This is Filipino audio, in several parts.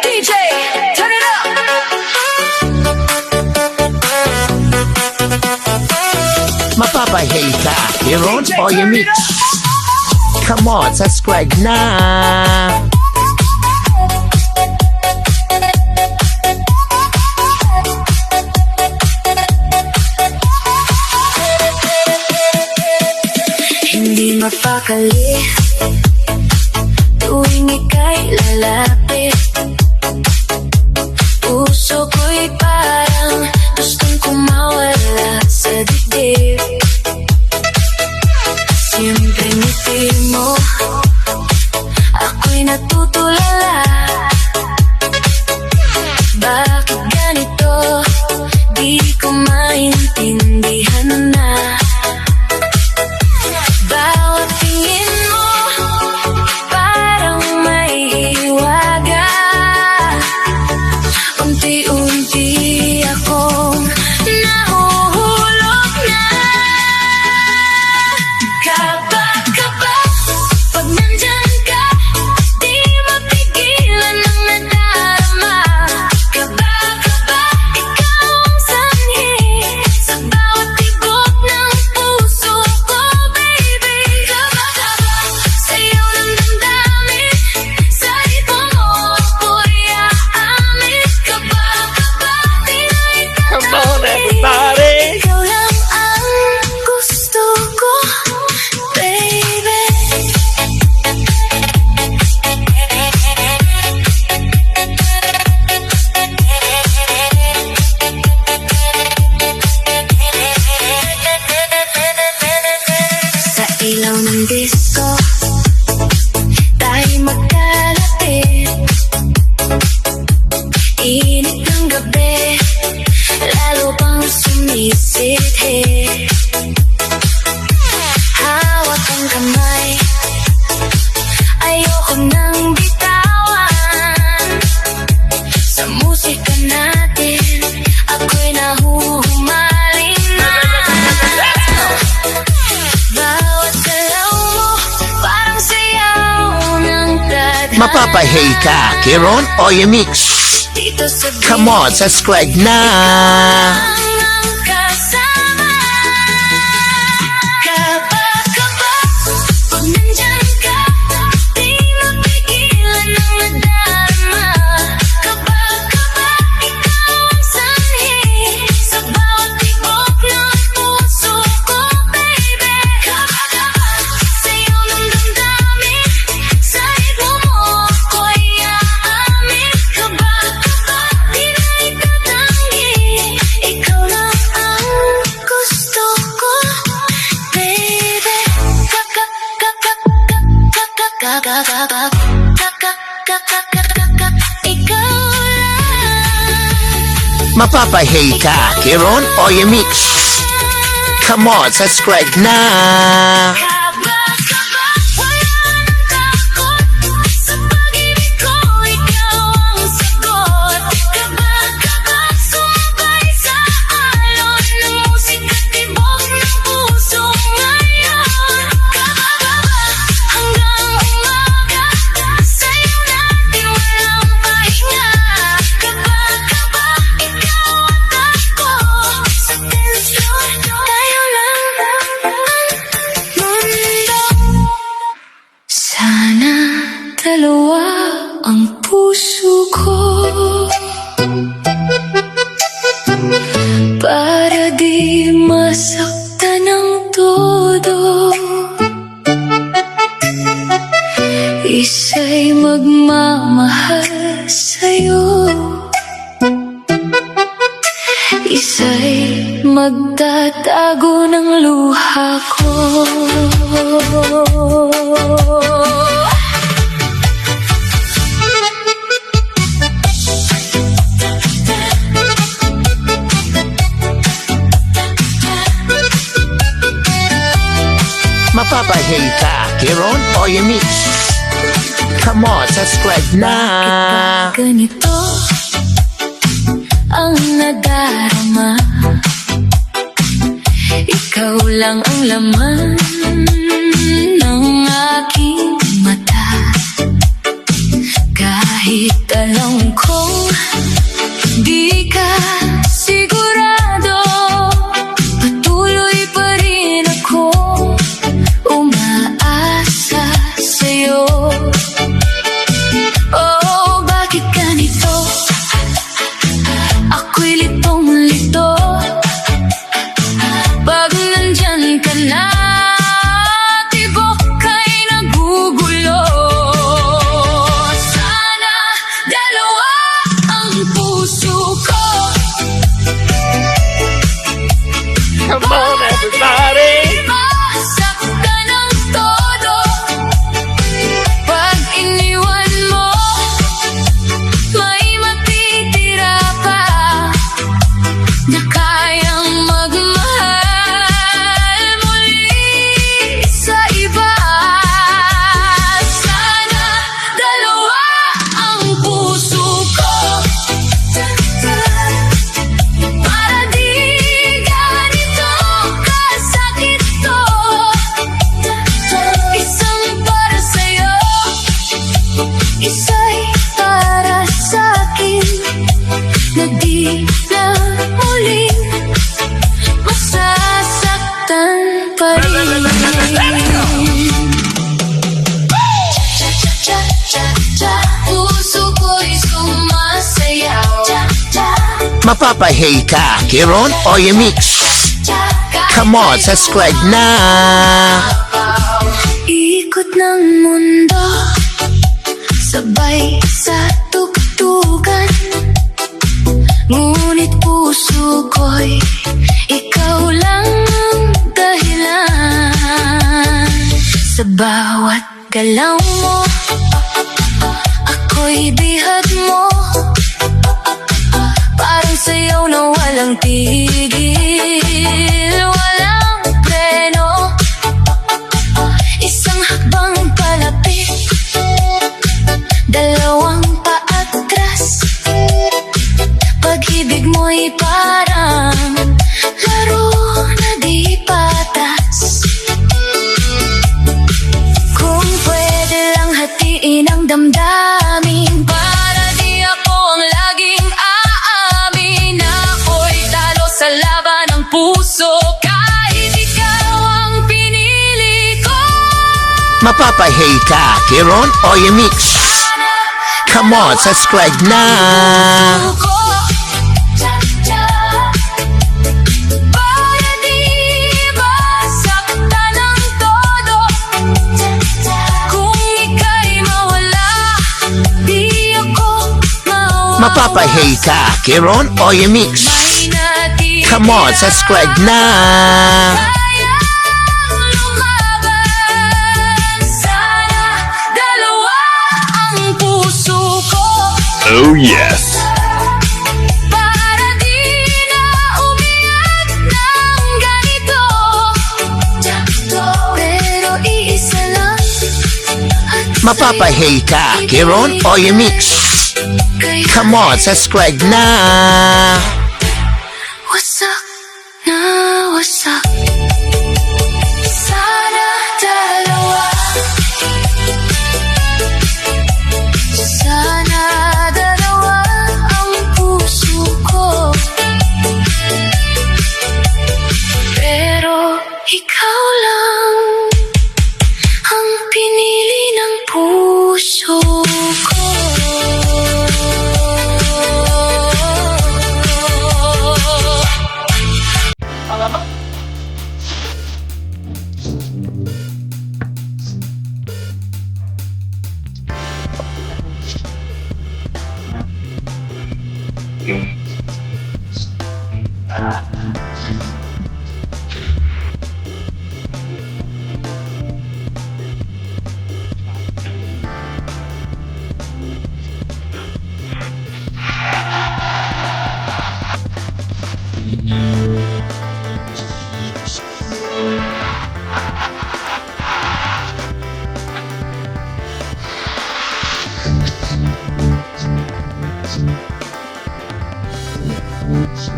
DJ, turn it up. Mapapahay ka, Iron o yung mix. Come on, subscribe na. Hindi mapakali tuwing ika'y lalapit. Puso ko'y parang gustong kumawala sa dibdib. Siyempre ngiti mo, ako'y natutulala. Bakit ganito, di ko maintindihan na. Bawat tingin mo, parang may hiwaga. Unti-unti akong nahuhulog na. Kaba, kaba, pag nandyan ka, di mapigilan ang nadarama. Kaba, kaba, ikaw ang sanhi sa bawat tibok ng puso ko, baby. Kaba, kaba, sa'yo ng damdamin, sa ritmo mo ako'y aamin. Kaba, kaba, di na Come on, itatanggin. everybody. Ikaw lang ang gusto ko, baby. Sa ilaw ng disco, tayo magkalapit. Init ng gabi, lalo pang sumisidhit. Hawak ang kamay, ayoko nang bitawan. Sa musika natin, ako'y nahuhumaling na. Bawat galaw mo, parang sayaw ng tadhana. Mapapahay ka, Iron o yung mix. Dito sa Come on, subscribe na. ang kasama. Kaba, kaba, pag nandyan ka, di mapigilan ang nadarama. Kaba, kaba, ikaw ang sanhi sa bawat tibok ng puso ko, baby. Kaba, kaba, sa'yo ng damdamin, sa ritmo mo ako'y aamin. Kaba, kaba, di na itatanggi. Ikaw lang ang gusto ko, baby. Kaka, kaka, kaka, kaka, kaka, kaka, kaka, kaka, kaka, ikaw lang. Mapapahay ka, Iron o yung mix. Come on, subscribe na. Kaba, kaba, wala nang takot. Sa pag-ibig ko, ikaw ang sagot. Kaba, kaba, sumabay sa alon ng musika, tibok ng puso ngayon. Kaba, kaba, hanggang umaga, sa'yo natin walang pahinga. Kaba, kaba, ikaw at ako, sa tensyon, tayo lang ang mundo. Sana dalawa ang puso ko, para di masaktan ng todo. Isa'y magmamahal sa'yo, isa'y magtatago ng luha ko. Mapapahay ka, Iron o yung mix. Come on, subscribe na. Ganito ang nadarama, Ikaw lang ang laman ng aking mata. Kahit alam kong di ka sigurado, patuloy pa rin akong umaasa sa'yo. Oh, bakit ganito? Ako'y litong-lito pag nandyan ka na, tibok ka'y nagugulo. Sana dalawa ang puso ko. Come on, everybody! Masaktan ng todo pag iniwan mo. May matitira pa na kayang magmahal muli sa iba. Sana dalawa ang puso ko, para di ganito kasakit to. Isang para sa'yo, isa'y para sa'kin, na di na muling masasaktan pa rin. Cha-cha-cha-cha, puso ko'y sumasayaw. Cha-cha-cha, Mapapahay ka, Kiron o Mix? Come on, subscribe na! ikot ng mundo, sabay sa tugtugan. Ngunit puso ko'y ikaw lang ang dahilan. Sa bawat galaw mo, ako'y bihag mo. Parang sayaw na walang tigil, walang preno. Isang hakbang palapit, dalawang paatras. Pag-ibig mo'y parang laro na di patas. Kung pwede lang hatiin ang damdamin, para di ako ang laging aamin. Ako'y talo sa laban ng puso, kahit ikaw ang pinili ko. Mapapahay ka, Kiron o Mix? Come on, subscribe na! Para di masaktan ng todo, kung ika'y mawala, di ako mawawala. Mapapahay ka, Kiron o Mix? Come on, subscribe na! Oh yes! Para di na umiyak ng ganito. Pero iisa lang at Mapapahay ka, Kiron o Mix? kaya Come on, subscribe na! wasak na wasak. Sana dalawa, sana dalawa ang puso ko. Pero ikaw lang ang pinili ng puso ko.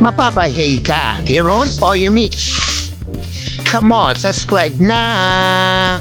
Mapapahay ka, Kiron o Mix? Come on, subscribe na!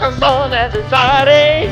Come on, everybody!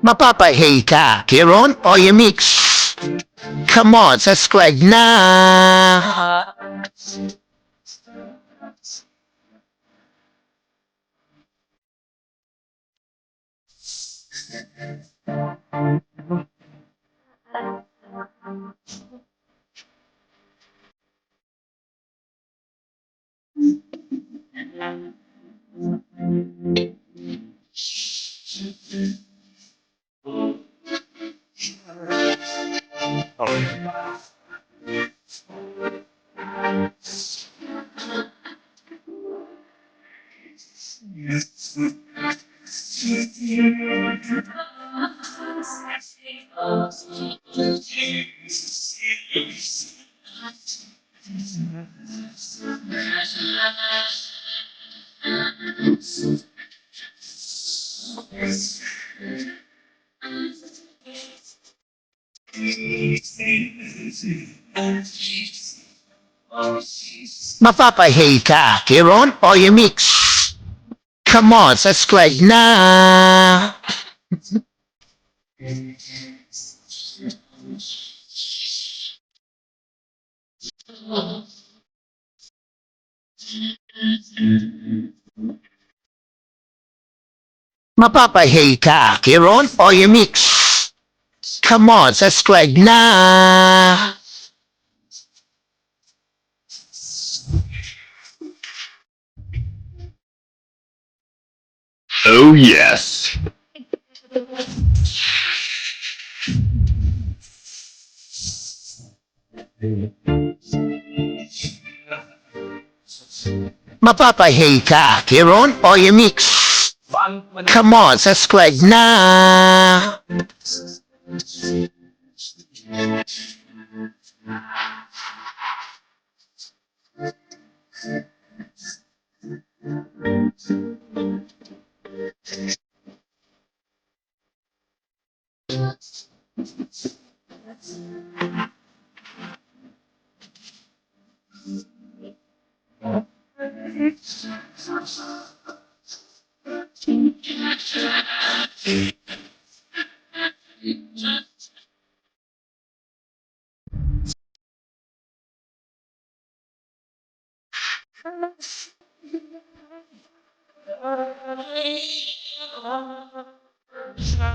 Mapapahay ka, Kiron o you mix? Come on, subscribe na! Mapapahay ka, Kiron o you mix? Come on, subscribe na! Mapapahay ka, Kiron o you mix? Come on, subscribe na! Oh yes. Mapapahay ka, Kiron o you mix? Come on, subscribe na!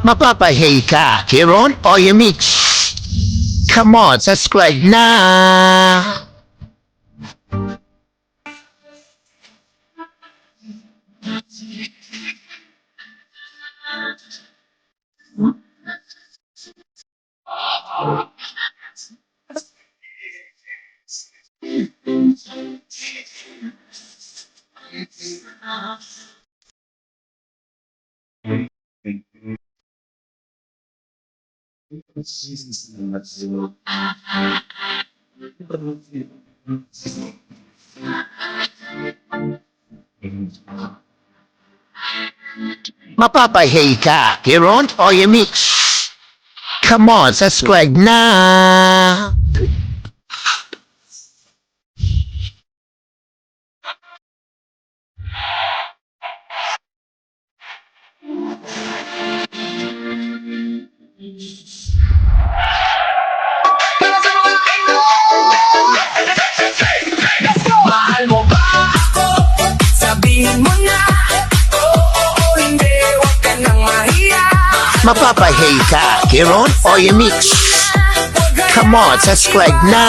Mapapahay ka, Kiron o you mix? Come on, subscribe na! Mapapahay ka, Hiron o Yamix? Come on, subscribe na! Mahal mo ba ako? Sabihin mo na. Oo, hindi, wag ka nang mahiya. Mapapahay ka, Hiron o Yamix? Come on, subscribe na!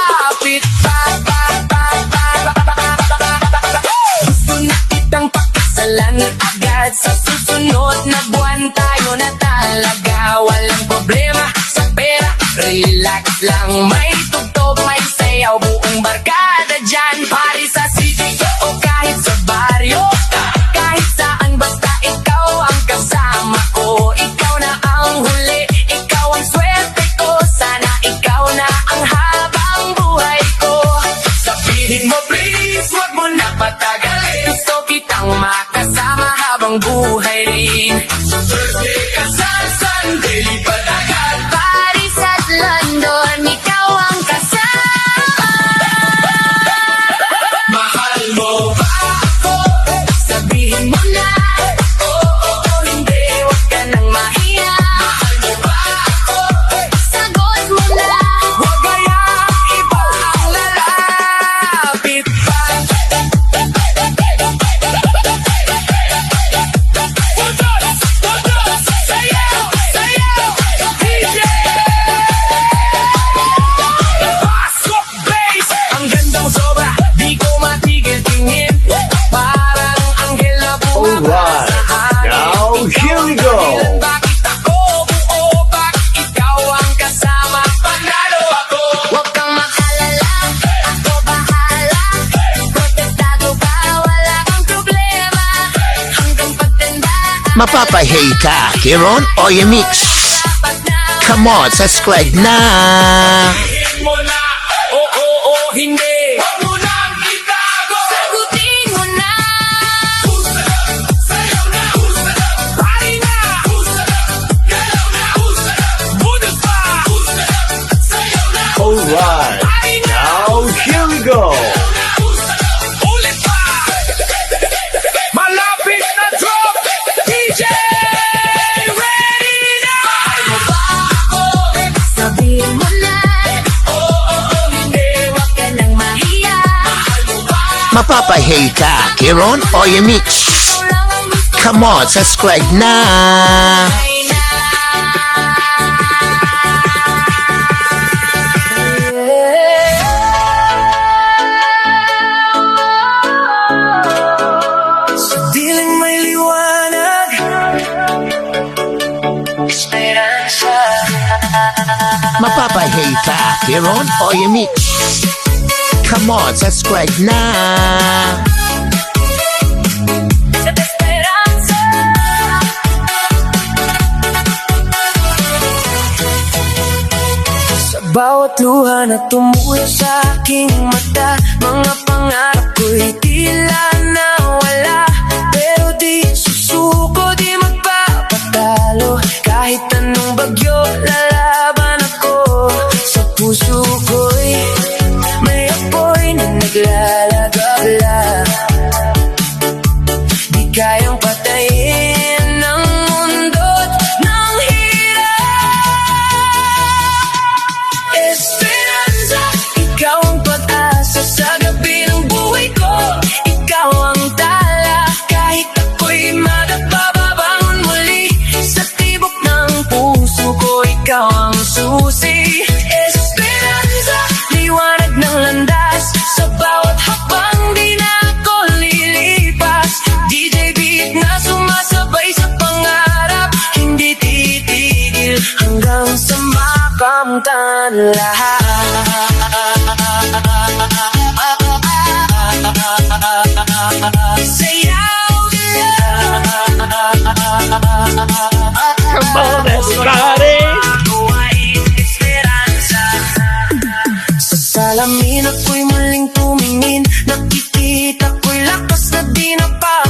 Kapit gusto na kitang pakasalan agad. Sa susunod na buwan tayo na talaga. Walang problema sa pera, relax lang. May tugtog, may sayaw, buong barkada dyan. Pari sa city o kahit sa baryo, kahit saan basta ikaw ang kasama ko. Ikaw na ang huli, ikaw ang swerte ko. Sana ikaw na ang habang buhay ko. Sabihin mo please, wag mo na patagalin. Gusto kitang makasama habang buhay rin. Thursday kasal, Sunday lipat agad. Paris at London, ikaw ang kasama. Mahal mo ba ako? Sabihin mo na. Oo, hindi, wag ka nang mahiya. Mahal mo ba ako? Sagot mo na. Wag kaya iba ang lalapit pa. Sayaw, sayaw, DJ! Pasok bass! Ang gandang sobra, di ko matigil tingin. Parang anghel na bumaba sa hangin. Now, here we go. Ilan bakit ako buo, bakit ikaw ang kasama? Panalo ako! Huwag kang mag-alala, ako bahala. Protektado ka, wala kang problema. Hanggang pagtanda, Mapapahay ka, Hiron o Yamix? dapat na. Come on, subscribe na! Sabihin mo na, oo, hindi. Huwag mo nang itago. Sagutin mo na. Sayaw na. Pari na. Galaw na. Budas pa. Sayaw na. Alright. Pari na. Now, here we go. Ulit pa. Malapit na drop. DJ, ready na. Mahal mo ba ako? Sabihin mo na. Oo, hindi, wag ka nang mahiya. Mahal mo ba? Mapapahay ka, Hiron o Yamix? Ikaw lang ang gusto Come on, subscribe na! ay na. Sa diling may liwanag, esperanza. Mapapahay ka, Hiron o Yamix? Come on, subscribe na! Sa esperanza. Sa bawat luha na tumulo sa aking mata, mga pangarap ko'y tila nawala. Pero di susuko, di magpapatalo. Kahit anong bagyo, lalaban ako. Sa puso ko'y may apoy na naglalagabla. Di kayang patayin ng mundo't ng hirap. Esperanza, ikaw ang pag-asa sa gabi ng buhay ko. Ikaw ang tala, kahit ako'y magpapabangon muli. Sa tibok ng puso ko, ikaw ang susi. Esperanza, liwanag ng landas sa bawat hakbang, di na ako lilipas. DJ beat na sumasabay sa pangarap, hindi titigil hanggang sa makamtan lahat. Sayaw ka lang. Come on, everybody.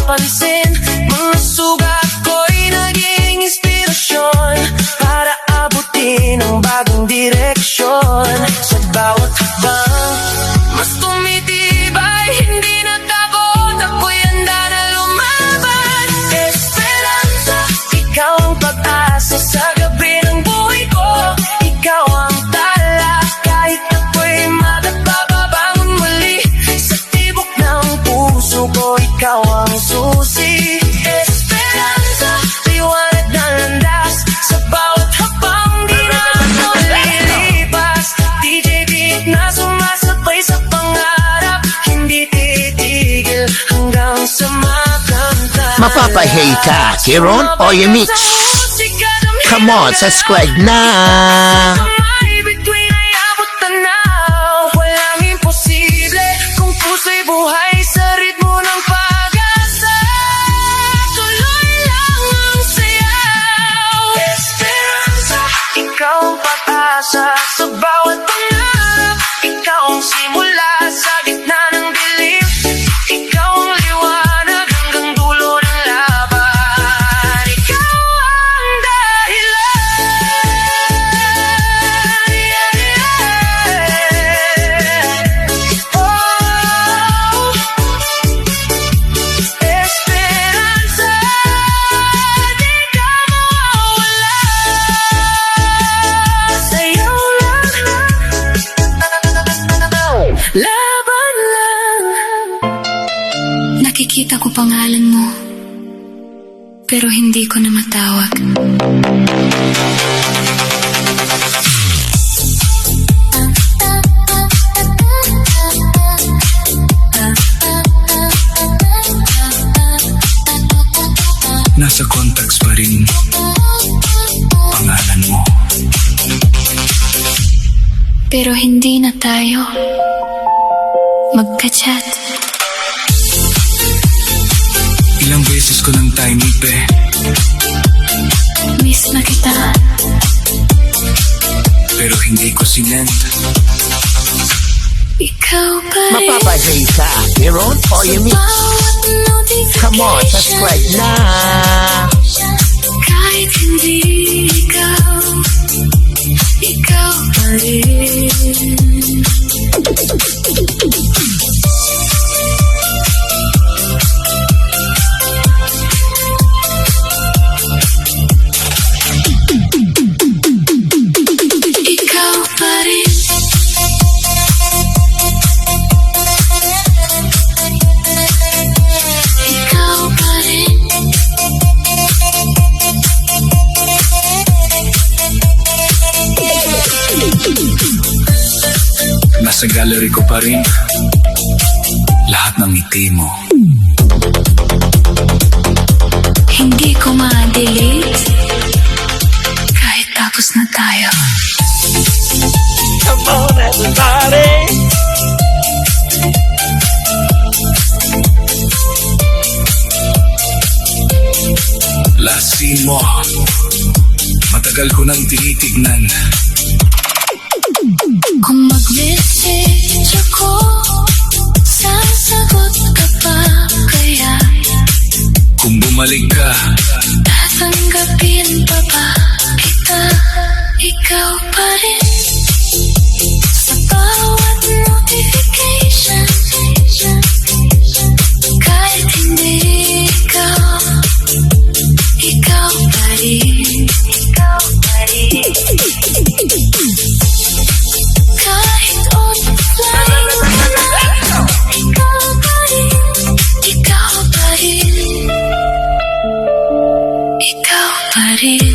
mapapansin. Mga sugat ko'y naging inspirasyon para abutin ang bagong direksyon. Sa bawat habang mas tumitibay, hindi natakot, ako'y handa na lumaban. Esperanza, ikaw ang pag-asa sa gabi ng buhay ko. Ikaw ang tala, kahit ako'y matapababangon muli. Sa tibok ng puso ko, ikaw ang susi. Esperanza, liwanag na landas sa bawat habang di na ako lilipas. DJ beat na sumasabay sa pangarap, hindi titigil hanggang sa makanta. Mapapahay ka, Kiron o Yemix? Come on, subscribe na! May bituin ay abot tanaw. Walang imposible kung puso'y buhay sa ritmo ng pag-asa. Tuloy lang ang sayaw. Esperanza, ikaw ang pag-asa sa bawat pangarap. Ikaw ang simula sa gitna ng dilim. Ikaw ang liwanag hanggang dulo ng laban. Ikaw ang dahilan. Yeah, yeah. Oh, Esperanza, di ka mawawala. Sa'yo lang, laban lang. Nakikita ko pangalan mo, pero hindi ko na matawag. Nasa contacts pa rin pangalan mo. Pero hindi na tayo magka-chat. Ilang beses ko nang time Miss na kita. pero hindi ko sinend. Ikaw pa rin Mapapahay ka, Kiron o Yemix? bawat notification. Come on, subscribe na! Kahit hindi ikaw, ikaw pa rin. Ikaw pa rin. Ikaw pa rin. Nasa gallery ko pa rin lahat ng ngiti mo. Hindi ko ma-delete kahit tapos na tayo. Come on, everybody. Last scene mo, matagal ko nang tinitignan. Kung mag-message ako, sasagot ka pa kaya? Kung bumalik ka, Tatanggapin pa ba kita? Ikaw pa rin. Sa bawat notification, kahit hindi ikaw, ikaw pa rin. Ikaw pa rin. Kahit offline ka, ikaw pa rin. Ikaw pa rin. Ikaw pa rin.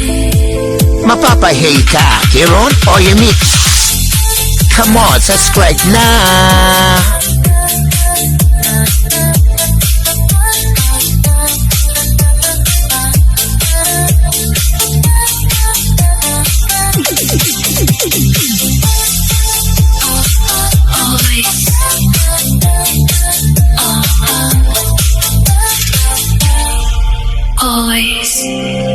Mapapahay ka, Kiron o Yemix? Come on, subscribe na! Always. Always.